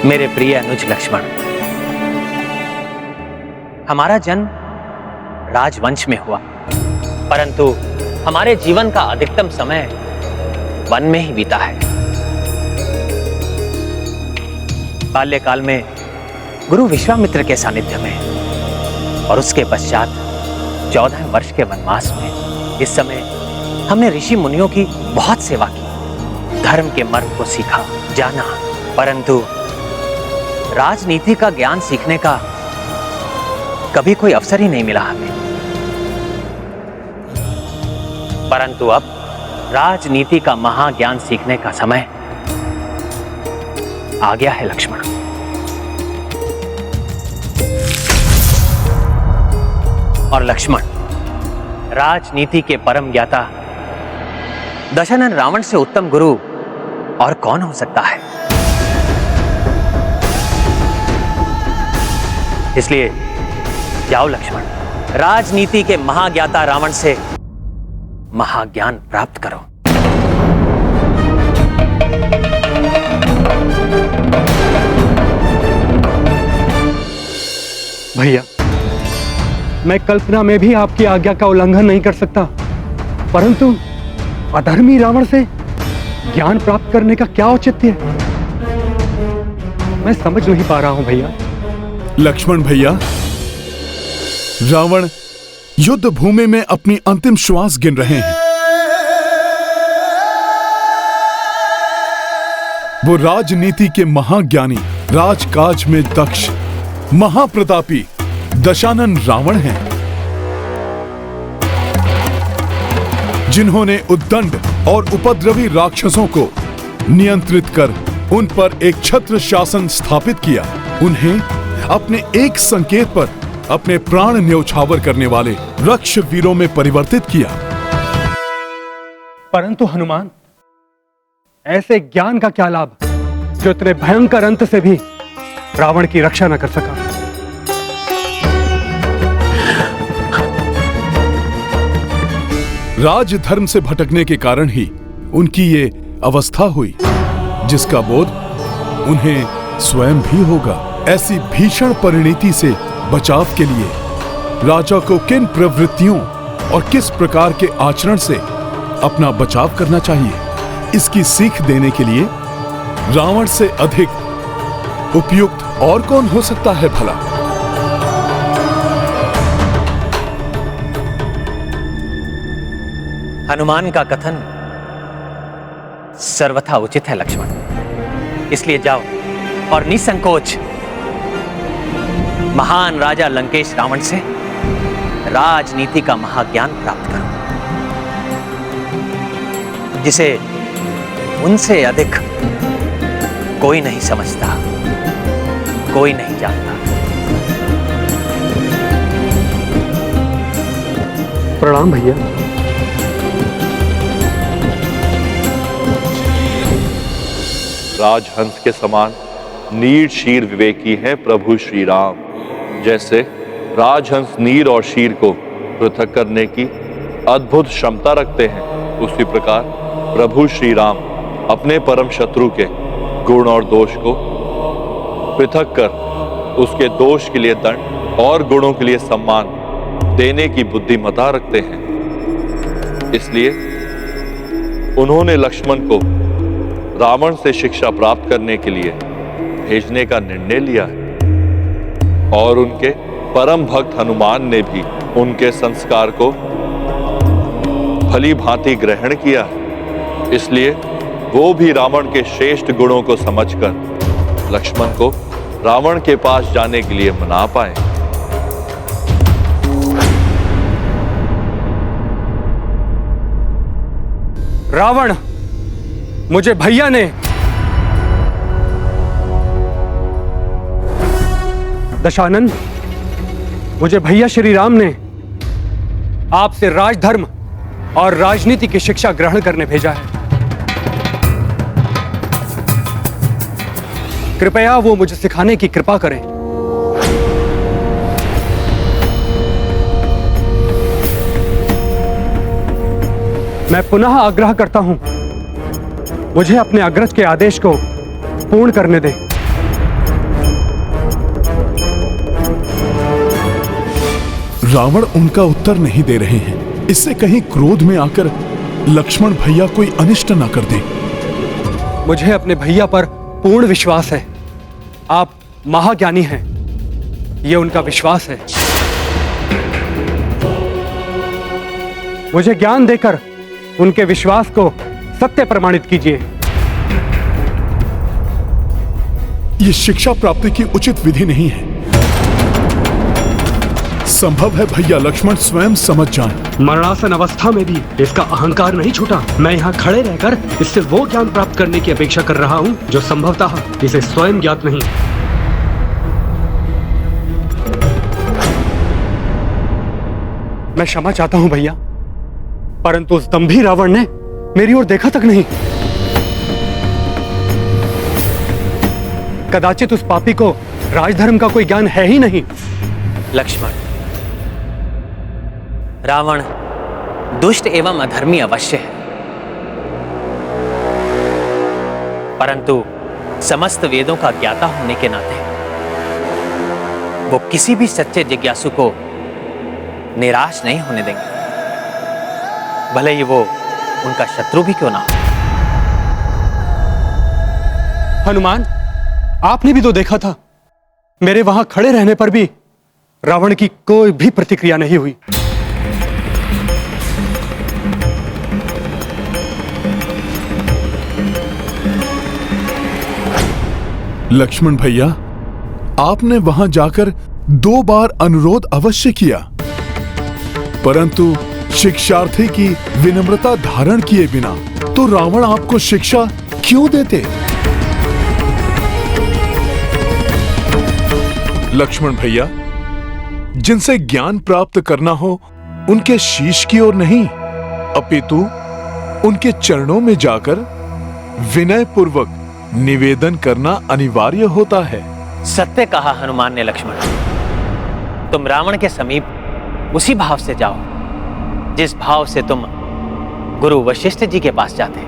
मेरे प्रिय अनुज लक्ष्मण, हमारा जन्म राजवंश में हुआ, परंतु हमारे जीवन का अधिकतम समय वन में ही बीता है। बाल्यकाल में गुरु विश्वामित्र के सानिध्य में और उसके पश्चात 14 वर्ष के वनवास में इस समय हमने ऋषि मुनियों की बहुत सेवा की, धर्म के मर्म को सीखा, जाना, परंतु राजनीति का ज्ञान सीखने का कभी कोई अवसर ही नहीं मिला हमें। परंतु अब राजनीति का महाज्ञान सीखने का समय आ गया है लक्ष्मण। और लक्ष्मण, राजनीति के परम ज्ञाता दशानन रावण से उत्तम गुरु और कौन हो सकता है। इसलिए जाओ लक्ष्मण, राजनीति के महाज्ञाता रावण से महाज्ञान प्राप्त करो। भैया, मैं कल्पना में भी आपकी आज्ञा का उल्लंघन नहीं कर सकता, परंतु अधर्मी रावण से ज्ञान प्राप्त करने का क्या औचित्य है, मैं समझ नहीं पा रहा हूं भैया। लक्ष्मण भैया, रावण युद्ध भूमि में अपनी अंतिम श्वास गिन रहे हैं। वो राजनीति के महाज्ञानी, राजकाज में दक्ष, महाप्रतापी दशानन रावण हैं, जिन्होंने उद्दंड और उपद्रवी राक्षसों को नियंत्रित कर उन पर एक छत्र शासन स्थापित किया। उन्हें अपने एक संकेत पर अपने प्राण न्यौछावर करने वाले रक्ष वीरों में परिवर्तित किया। परंतु हनुमान, ऐसे ज्ञान का क्या लाभ जो इतने भयंकर अंत से भी रावण की रक्षा न कर सका। राजधर्म से भटकने के कारण ही उनकी ये अवस्था हुई, जिसका बोध उन्हें स्वयं भी होगा। ऐसी भीषण परिणति से बचाव के लिए राजा को किन प्रवृत्तियों और किस प्रकार के आचरण से अपना बचाव करना चाहिए, इसकी सीख देने के लिए रावण से अधिक उपयुक्त और कौन हो सकता है भला। हनुमान का कथन सर्वथा उचित है लक्ष्मण, इसलिए जाओ और निसंकोच महान राजा लंकेश रावण से राजनीति का महाज्ञान प्राप्त करो, जिसे उनसे अधिक कोई नहीं समझता, कोई नहीं जानता। प्रणाम भैया। राजहंस के समान नीर शीर विवेकी हैं प्रभु श्री राम। जैसे राजहंस नीर और शीर को पृथक करने की अद्भुत क्षमता रखते हैं, उसी प्रकार प्रभु श्री राम अपने परम शत्रु के गुण और दोष को पृथक कर उसके दोष के लिए दंड और गुणों के लिए सम्मान देने की बुद्धिमता रखते हैं। इसलिए उन्होंने लक्ष्मण को रावण से शिक्षा प्राप्त करने के लिए भेजने का निर्णय लिया है, और उनके परम भक्त हनुमान ने भी उनके संस्कार को भली भांति ग्रहण किया है। इसलिए वो भी रावण के श्रेष्ठ गुणों को समझकर लक्ष्मण को रावण के पास जाने के लिए मना पाए। रावण, मुझे भैया ने, दशानन, मुझे भैया श्री राम ने आपसे राजधर्म और राजनीति की शिक्षा ग्रहण करने भेजा है। कृपया वो मुझे सिखाने की कृपा करें। मैं पुनः आग्रह करता हूं, मुझे अपने अग्रज के आदेश को पूर्ण करने दें। रावण उनका उत्तर नहीं दे रहे हैं। इससे कहीं क्रोध में आकर लक्ष्मण भैया कोई अनिष्ट न कर दें। मुझे अपने भैया पर पूर्ण विश्वास है। आप महाज्ञानी हैं, ये उनका विश्वास है। मुझे ज्ञान देकर उनके विश्वास को सत्य प्रमाणित कीजिए। यह शिक्षा प्राप्ति की उचित विधि नहीं है। संभव है भैया लक्ष्मण स्वयं समझ जाएं। मरणासन अवस्था में भी इसका अहंकार नहीं छूटा। मैं यहाँ खड़े रहकर इससे वो ज्ञान प्राप्त करने की अपेक्षा कर रहा हूँ जो संभवतः इसे स्वयं ज्ञात नहीं। मैं क्षमा चाहता हूँ भैया, परंतु उस दंभी रावण ने मेरी ओर देखा तक नहीं। कदाचित उस पापी को राजधर्म का कोई ज्ञान है ही नहीं। लक्ष्मण, रावण दुष्ट एवं अधर्मी अवश्य है, परंतु समस्त वेदों का ज्ञाता होने के नाते वो किसी भी सच्चे जिज्ञासु को निराश नहीं होने देंगे, भले ही वो उनका शत्रु भी क्यों ना हो। हनुमान, आपने भी तो देखा था, मेरे वहां खड़े रहने पर भी रावण की कोई भी प्रतिक्रिया नहीं हुई। लक्ष्मण भैया, आपने वहां जाकर 2 बार अनुरोध अवश्य किया, परंतु शिक्षार्थी की विनम्रता धारण किए बिना तो रावण आपको शिक्षा क्यों देते? लक्ष्मण भैया, जिनसे ज्ञान प्राप्त करना हो उनके शीश की ओर नहीं, अपितु उनके चरणों में जाकर विनय पूर्वक निवेदन करना अनिवार्य होता है। सत्य कहा हनुमान ने लक्ष्मण। तुम रावण के समीप उसी भाव से जाओ जिस भाव से तुम गुरु वशिष्ठ जी के पास जाते।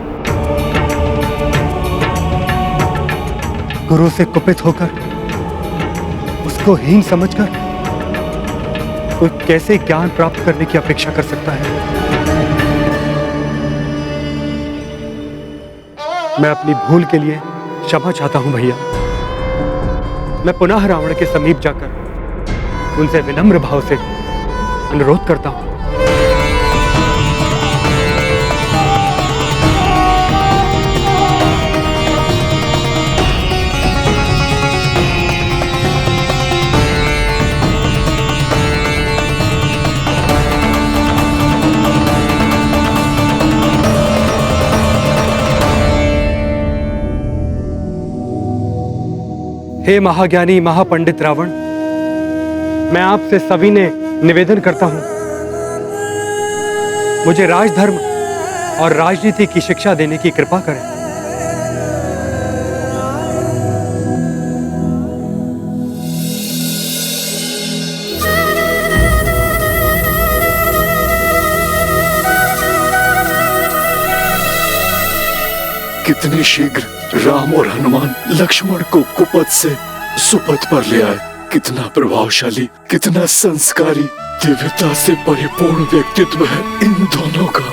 गुरु से कुपित होकर, उसको हीन समझकर कोई कैसे ज्ञान प्राप्त करने की अपेक्षा कर सकता है? मैं अपनी भूल के लिए क्षमा चाहता हूं भैया। मैं पुनः रावण के समीप जाकर उनसे विनम्र भाव से अनुरोध करता हूं। हे महाज्ञानी महापंडित रावण, मैं आपसे सविनय निवेदन करता हूं, मुझे राजधर्म और राजनीति की शिक्षा देने की कृपा करें। कितने शीघ्र राम और हनुमान लक्ष्मण को कुपथ से सुपथ पर ले आए। कितना प्रभावशाली, कितना संस्कारी, दिव्यता से परिपूर्ण व्यक्तित्व है इन दोनों का।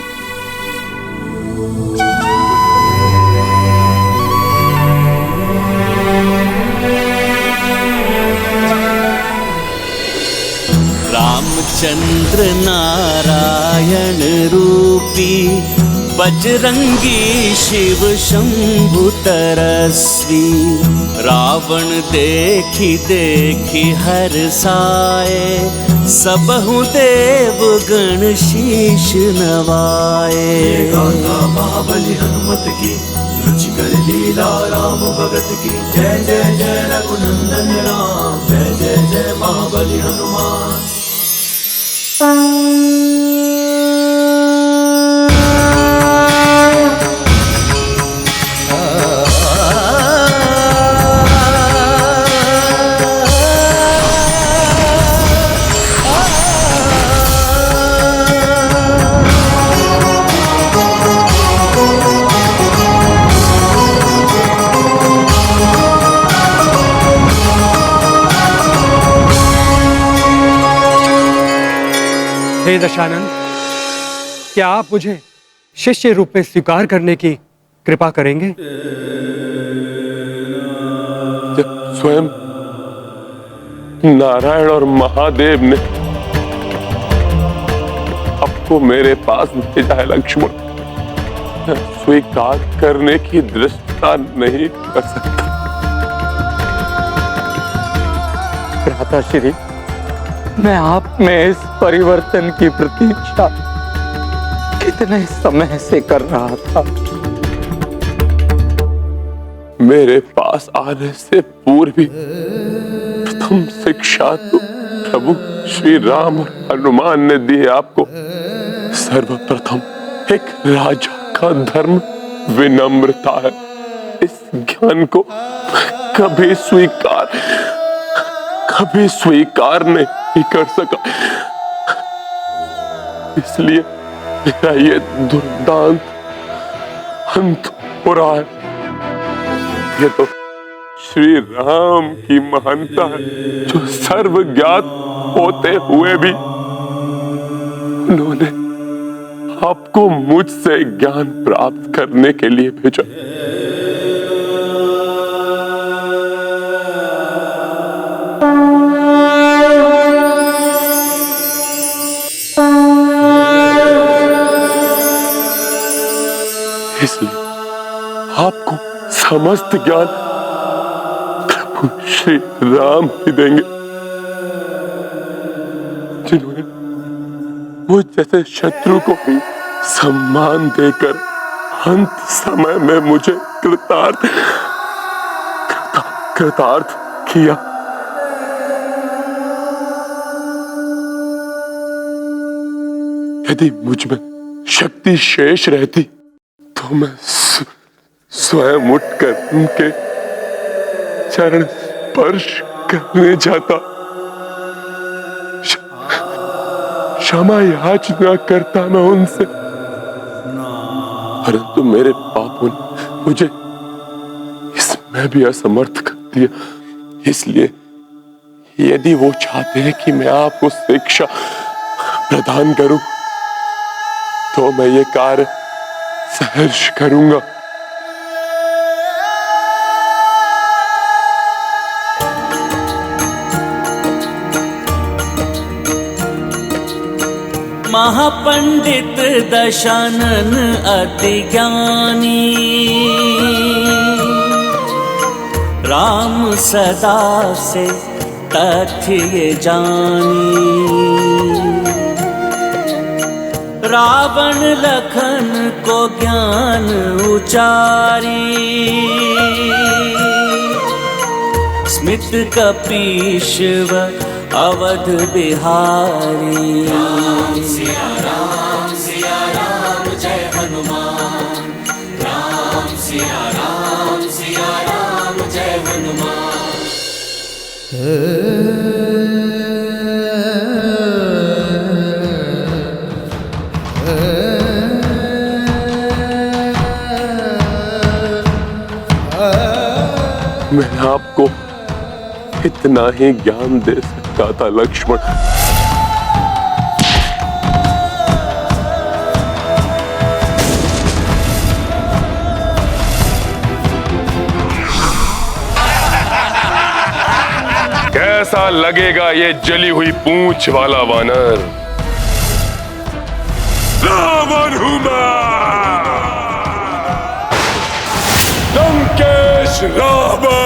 रामचंद्र नारायण रूपी बजरंगी शिव शंभु तरस्वी। रावण देखी देखी हर्षाए, सबहु देव गण शीश नवाए। गाथा महाबली हनुमत की, रुचिकर लीला राम भगत की। जय जय जय रघुनंदन राम, जय जय जय महाबली हनुमान। हे दशानन, क्या आप मुझे शिष्य रूप में स्वीकार करने की कृपा करेंगे? स्वयं नारायण और महादेव ने आपको मेरे पास भेजा है लक्ष्मण, स्वीकार करने की दृष्टता नहीं कर सकता। भ्राताश्री, मैं आप में इस परिवर्तन की प्रतीक्षा कितने समय से कर रहा था। मेरे पास आने से पूर्व ही प्रथम शिक्षा तो प्रभु श्री राम और हनुमान ने दी है आपको। सर्वप्रथम एक राजा का धर्म विनम्रता है। इस ज्ञान को कभी स्वीकार नहीं कर सका, इसलिए मेरा ये दुर्दांत अंत हो रहा है। ये तो श्री राम की महानता है, जो सर्वज्ञात होते हुए भी उन्होंने आपको मुझसे ज्ञान प्राप्त करने के लिए भेजा। इसलिए आपको समस्त ज्ञान प्रभु श्री राम ही देंगे, जिन्होंने मुझ जैसे शत्रु को भी सम्मान देकर अंत समय में मुझे कृतार्थ किया। यदि मुझ में शक्ति शेष रहती तो मैं स्वयं उठकर उनके चरण स्पर्श करने जाता, क्षमा याचना करता मैं उनसे, परंतु मेरे पापों ने मुझे इसमें भी असमर्थ कर दिया। इसलिए यदि वो चाहते हैं कि मैं आपको शिक्षा प्रदान करूं, तो मैं ये कार्य सहर्ष करूंगा। महापंडित दशानन अति ज्ञानी, राम सदा से तथ्य ये जानी। रावण लखन को ज्ञान उचारी, स्मित कपीश व अवध बिहारी। राम सिया राम जय हनुमान, राम सिया राम जय हनुमान। मैं आपको इतना ही ज्ञान दे सकता था लक्ष्मण। कैसा लगेगा ये जली हुई पूंछ वाला वानर? रावण हूं मैं, लंकेश रावण।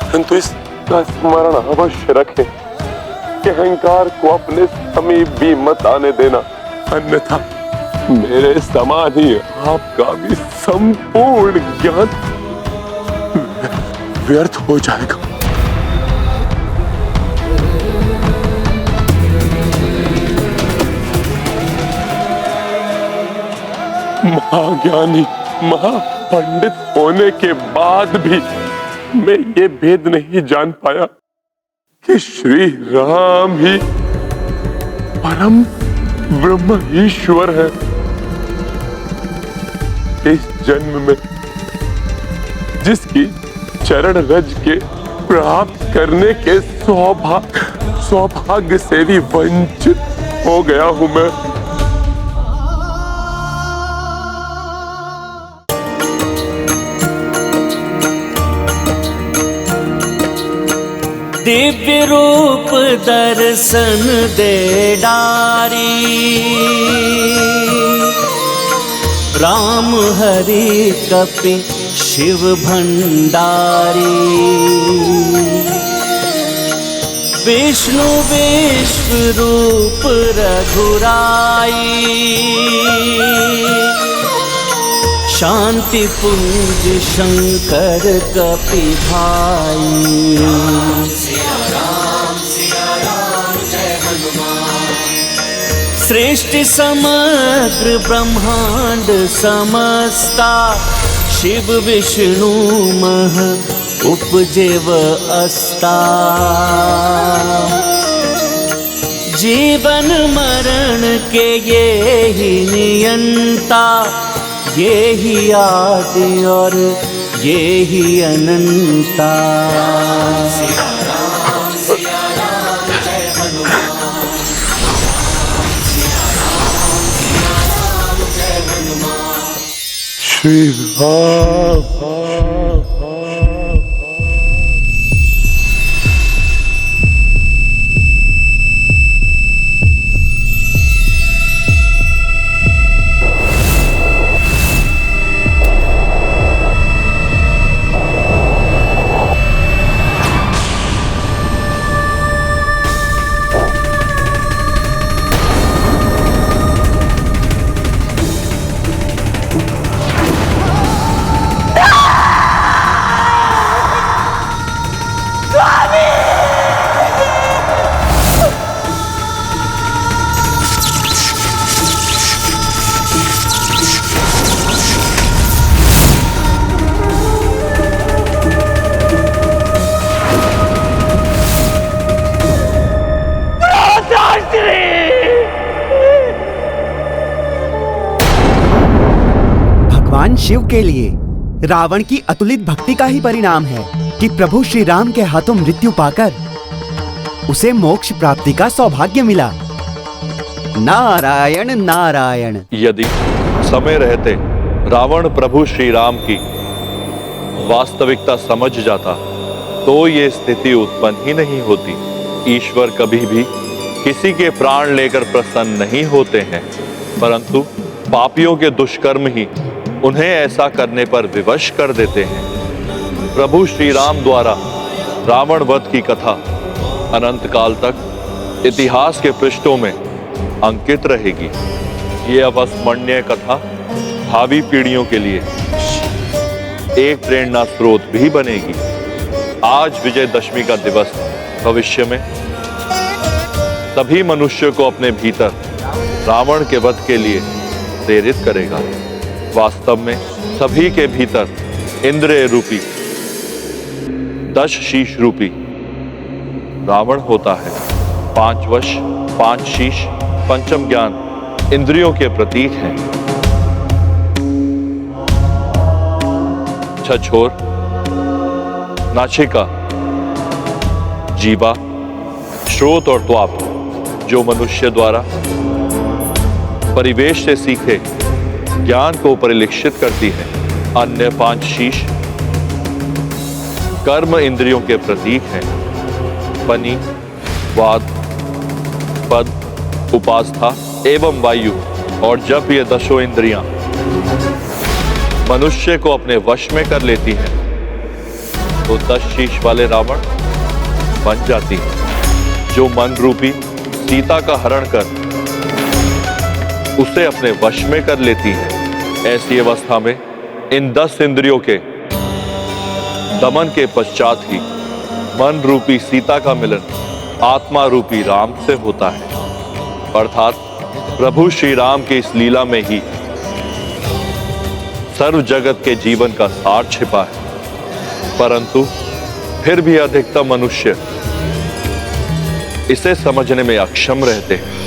परंतु इसका स्मरण अवश्य रखें कि अहंकार को अपने समीप भी मत आने देना, अन्यथा मेरे समान ही आपका भी संपूर्ण ज्ञान व्यर्थ हो जाएगा। महाज्ञानी महापंडित होने के बाद भी मैं ये भेद नहीं जान पाया कि श्री राम ही परम ब्रह्म ईश्वर है। इस जन्म में जिसकी चरण रज के प्राप्त करने के सौभाग्य से भी वंचित हो गया हूं मैं। दिव्य रूप दर्शन दे डारी, राम हरि कपि शिव भंडारी। विष्णु विश्व रूप रघुराई, शांति पुंज शंकर कपि भाई। सृष्टि समग्र ब्रह्मांड समस्ता, शिव विष्णु मह उपजेव अस्ता। जीवन मरण के ये ही नियंता, ये ही आदि और ये ही अनंता। श्री राम। भगवान शिव के लिए रावण की अतुलित भक्ति का ही परिणाम है कि प्रभु श्री राम के हाथों मृत्यु पाकर उसे मोक्ष प्राप्ति का सौभाग्य मिला। नारायण नारायण। यदि समय रहते रावण प्रभु श्री राम की वास्तविकता समझ जाता तो ये स्थिति उत्पन्न ही नहीं होती। ईश्वर कभी भी किसी के प्राण लेकर प्रसन्न नहीं होते हैं, परंतु पापियों के दुष्कर्म ही उन्हें ऐसा करने पर विवश कर देते हैं। प्रभु श्री राम द्वारा रावण वध की कथा अनंत काल तक इतिहास के पृष्ठों में अंकित रहेगी। ये अविस्मरणीय कथा भावी पीढ़ियों के लिए एक प्रेरणा स्रोत भी बनेगी। आज विजयदशमी का दिवस भविष्य में सभी मनुष्य को अपने भीतर रावण के वध के लिए प्रेरित करेगा। वास्तव में सभी के भीतर इंद्रिय रूपी 10 शीश रूपी रावण होता है। 5 वश 5 शीश पंचम ज्ञान इंद्रियों के प्रतीक हैं। छछोर, नासिका, जीवा, श्रोत और त्वाक जो मनुष्य द्वारा परिवेश से सीखे ज्ञान को परिलक्षित करती है। अन्य 5 शीश कर्म इंद्रियों के प्रतीक हैं। पनी, वाद, पद, उपास्था एवं वायु। और जब ये 10 इंद्रियां मनुष्य को अपने वश में कर लेती हैं तो 10 शीश वाले रावण बन जाती है, जो मन रूपी सीता का हरण कर उसे अपने वश में कर लेती है। ऐसी अवस्था में इन 10 इंद्रियों के दमन के पश्चात ही मन रूपी सीता का मिलन आत्मा रूपी राम से होता है। अर्थात प्रभु श्री राम की इस लीला में ही सर्व जगत के जीवन का सार छिपा है। परंतु फिर भी अधिकतम मनुष्य इसे समझने में अक्षम रहते हैं।